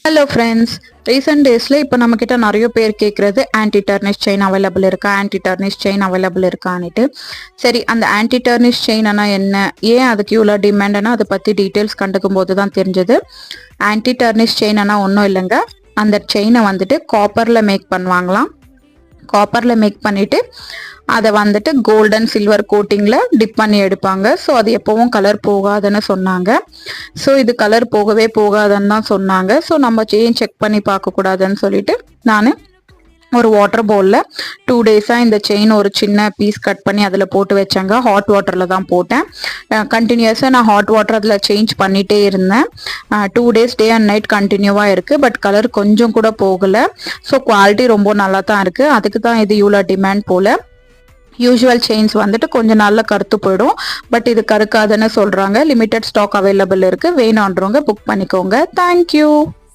Hello friends, recent டேஸில் இப்போ நம்மக்கிட்ட நிறைய பேர் கேட்குறது ஆன்டி டர்னிஷ் செயின் அவைலபிள் இருக்கா, ஆன்டி டர்னிஷ் செயின் அவைலபிள் இருக்கான்னுட்டு. சரி, அந்த ஆன்டி டர்னிஷ் செயின்னா என்ன, ஏன் அதுக்கு இவ்வளோ டிமாண்டுன்னா அதை பற்றி டீட்டெயில்ஸ் கண்டுக்கும் போது தான் தெரிஞ்சது. ஆன்டி டர்னிஷ் செயின்னா ஒன்றும் இல்லைங்க, அந்த செயினை வந்துட்டு காப்பரில் மேக் பண்ணுவாங்களாம். காப்பரில் மேக் பண்ணிவிட்டு அதை வந்துட்டு கோல்டன் சில்வர் கோட்டிங்கில் டிப் பண்ணி எடுப்பாங்க. ஸோ அது எப்போவும் கலர் போகாதுன்னு சொன்னாங்க. ஸோ இது கலர் போகவே போகாதுன்னு தான் சொன்னாங்க. ஸோ நம்ம செயின் செக் பண்ணி பார்க்கக்கூடாதுன்னு சொல்லிட்டு நான் ஒரு வாட்டர் பவுலில் 2 டேஸாக இந்த செயின் ஒரு சின்ன பீஸ் கட் பண்ணி அதில் போட்டு வச்சேங்க. ஹாட் வாட்டரில் தான் போட்டேன். கண்டினியூஸாக நான் ஹாட் வாட்டர் அதில் சேஞ்ச் பண்ணிகிட்டே இருந்தேன். 2 டேஸ் டே அண்ட் நைட் கண்டினியூவாக இருக்குது. பட் கலர் கொஞ்சம் கூட போகலை. ஸோ குவாலிட்டி ரொம்ப நல்லா தான் இருக்குது. அதுக்கு தான் இது இவ்வளோ டிமாண்ட் போல். யூஸ்வல் செயின்ஸ் வந்துட்டு கொஞ்சம் நாள்ல கருத்து போயிடும். பட் இது கருக்காதுன்னு சொல்கிறாங்க. லிமிட்டட் ஸ்டாக் அவைலபிள் இருக்குது. வேணுன்றவங்க புக் பண்ணிக்கோங்க. தேங்க்யூ.